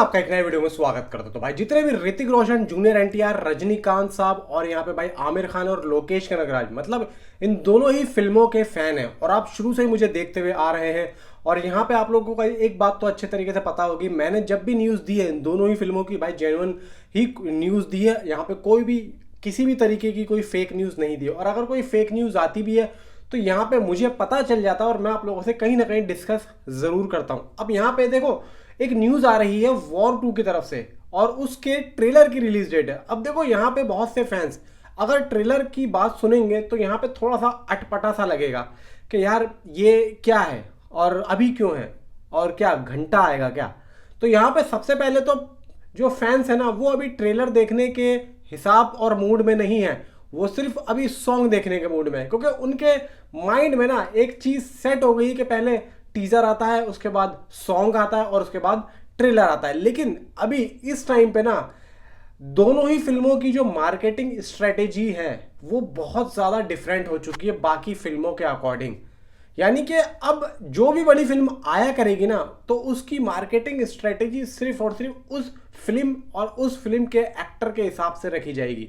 आपका एक नए वीडियो में स्वागत करता हूं। तो भाई जितने भी ऋतिक रोशन, जूनियर एनटीआर, रजनीकांत साहब और यहाँ पे भाई आमिर खान और लोकेश कनगराज, मतलब इन दोनों ही फिल्मों के फैन हैं और आप शुरू से ही मुझे देखते हुए आ रहे हैं। और यहाँ पे आप लोगों को एक बात तो अच्छे तरीके से पता होगी, मैंने जब भी न्यूज़ दी है इन दोनों ही फिल्मों की, भाई जेन्युइन ही न्यूज़ दी है। यहाँ पे कोई भी किसी भी तरीके की कोई फेक न्यूज़ नहीं दी है। और अगर कोई फेक न्यूज़ आती भी है तो यहाँ पे मुझे पता चल जाता है और मैं आप लोगों से कहीं ना कहीं डिस्कस जरूर करता हूँ। अब यहाँ पे देखो, एक न्यूज आ रही है वॉर 2 की तरफ से और उसके ट्रेलर की रिलीज डेट है। अब देखो यहाँ पे बहुत से फैंस अगर ट्रेलर की बात सुनेंगे तो यहाँ पे थोड़ा सा अटपटा सा लगेगा कि यार ये क्या है और अभी क्यों है और क्या घंटा आएगा क्या। तो यहाँ पे सबसे पहले तो जो फैंस है ना, वो अभी ट्रेलर देखने के हिसाब और मूड में नहीं है, वो सिर्फ अभी सॉन्ग देखने के मूड में है। क्योंकि उनके माइंड में ना एक चीज सेट हो गई कि पहले टीजर आता है, उसके बाद सॉन्ग आता है और उसके बाद ट्रेलर आता है। लेकिन अभी इस टाइम पे ना दोनों ही फिल्मों की जो मार्केटिंग स्ट्रेटेजी है वो बहुत ज्यादा डिफरेंट हो चुकी है बाकी फिल्मों के अकॉर्डिंग। यानी कि अब जो भी बड़ी फिल्म आया करेगी ना, तो उसकी मार्केटिंग स्ट्रेटेजी सिर्फ और सिर्फ उस फिल्म और उस फिल्म के एक्टर के हिसाब से रखी जाएगी।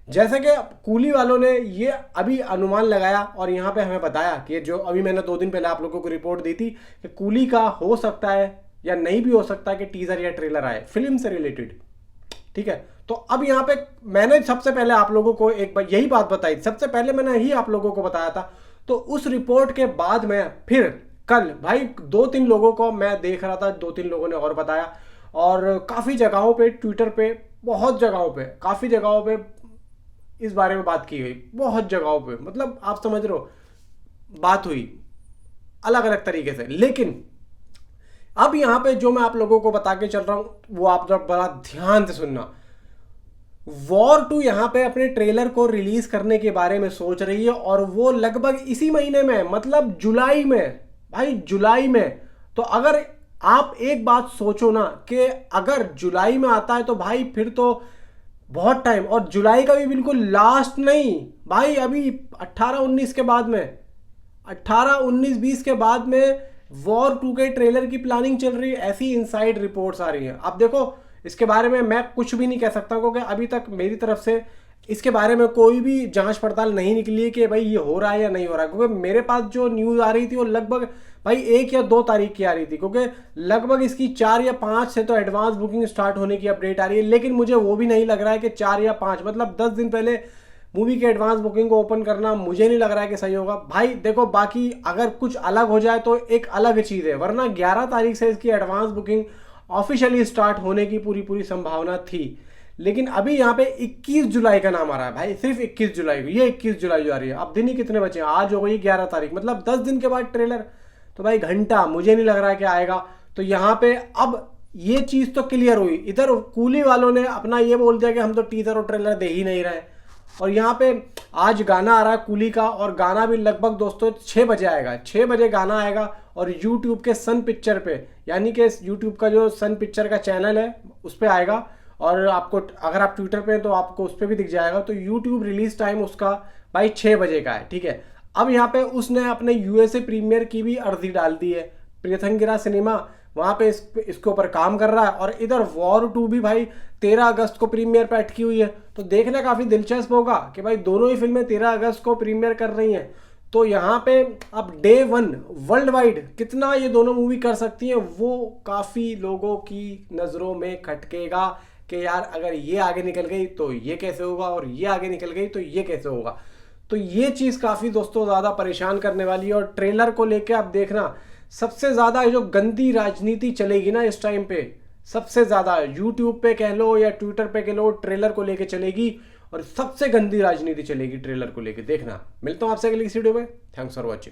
जैसे कि कूली वालों ने ये अभी अनुमान लगाया और यहाँ पे हमें बताया कि जो अभी मैंने 2 दिन पहले आप लोगों को रिपोर्ट दी थी कि कूली का हो सकता है या नहीं भी हो सकता है कि टीजर या ट्रेलर आए फिल्म से रिलेटेड। ठीक है, तो अब यहाँ पे मैंने सबसे पहले आप लोगों को एक बार यही बात बताई, सबसे पहले मैंने ही आप लोगों को बताया था। तो उस रिपोर्ट के बाद में फिर कल भाई 2-3 लोगों को मैं देख रहा था, 2-3 लोगों ने और बताया और काफी जगहों पे, ट्विटर पे, बहुत जगहों पे, काफी जगहों पे इस बारे में बात की गई, बहुत जगहों पे, मतलब आप समझ रहे हो, बात हुई अलग अलग तरीके से। लेकिन अब यहां पे जो मैं आप लोगों को बता के चल रहा हूं वो आप जब बड़ा ध्यान से सुनना। वॉर 2 यहां पे अपने ट्रेलर को रिलीज करने के बारे में सोच रही है और वो लगभग इसी महीने में, मतलब जुलाई में, भाई जुलाई में। तो अगर आप एक बात सोचो ना कि अगर जुलाई में आता है तो भाई फिर तो बहुत टाइम, और जुलाई का भी बिल्कुल लास्ट नहीं भाई, अभी 18-19 के बाद में, 18-19-20 के बाद में वॉर 2 के ट्रेलर की प्लानिंग चल रही है। ऐसी इनसाइड रिपोर्ट्स आ रही हैं। अब देखो इसके बारे में मैं कुछ भी नहीं कह सकता क्योंकि अभी तक मेरी तरफ से इसके बारे में कोई भी जांच पड़ताल नहीं निकली है कि भाई ये हो रहा है या नहीं हो रहा है। क्योंकि मेरे पास जो न्यूज़ आ रही थी वो लगभग भाई 1 या 2 तारीख की आ रही थी, क्योंकि लगभग इसकी 4 या 5 से तो एडवांस बुकिंग स्टार्ट होने की अपडेट आ रही है। लेकिन मुझे वो भी नहीं लग रहा है कि 4 या 5, मतलब 10 दिन पहले मूवी के एडवांस बुकिंग को ओपन करना मुझे नहीं लग रहा है कि सही होगा। भाई देखो, बाकी अगर कुछ अलग हो जाए तो एक अलग चीज़ है, वरना 11 तारीख से इसकी एडवांस बुकिंग ऑफिशियली स्टार्ट होने की पूरी पूरी संभावना थी। लेकिन अभी यहाँ पे 21 जुलाई का नाम आ रहा है भाई, सिर्फ 21 जुलाई को, ये 21 जुलाई जो आ रही है। अब दिन ही कितने बचे हैं, आज हो गई 11 तारीख, मतलब 10 दिन के बाद ट्रेलर। तो भाई घंटा मुझे नहीं लग रहा है कि आएगा। तो यहाँ पे अब ये चीज तो क्लियर हुई। इधर कूली वालों ने अपना ये बोल दिया कि हम तो टीजर और ट्रेलर दे ही नहीं रहे। और यहाँ पे आज गाना आ रहा है कूली का, और गाना भी लगभग दोस्तों 6 बजे आएगा, 6 बजे गाना आएगा। और यूट्यूब के सन पिक्चर पे, यानी कि यूट्यूब का जो सन पिक्चर का चैनल है उस पर आएगा। और आपको अगर आप ट्विटर पे हैं तो आपको उस पर भी दिख जाएगा। तो यूट्यूब रिलीज टाइम उसका भाई 6 बजे का है। ठीक है, अब यहाँ पे उसने अपने यूएसए प्रीमियर की भी अर्जी डाल दी है। प्रियथंगिरा सिनेमा वहां पे इसके ऊपर काम कर रहा है। और इधर वॉर 2 भी भाई 13 अगस्त को प्रीमियर पे अटकी हुई है। तो देखना काफी दिलचस्प होगा कि भाई दोनों ही फिल्में 13 अगस्त को प्रीमियर कर रही हैं। तो यहाँ पे अब डे 1 वर्ल्ड वाइड कितना ये दोनों मूवी कर सकती हैं वो काफी लोगों की नजरों में खटकेगा कि यार अगर ये आगे निकल गई तो ये कैसे होगा, और ये आगे निकल गई तो ये कैसे होगा। तो ये चीज काफी दोस्तों ज्यादा परेशान करने वाली है। और ट्रेलर को लेके आप देखना, सबसे ज्यादा जो गंदी राजनीति चलेगी ना इस टाइम पे, सबसे ज्यादा यूट्यूब पे कह लो या ट्विटर पे कह लो, ट्रेलर को लेके चलेगी। और सबसे गंदी राजनीति चलेगी ट्रेलर को लेके, देखना। मिलता हूं आपसे अगली वीडियो में। Thanks for watching.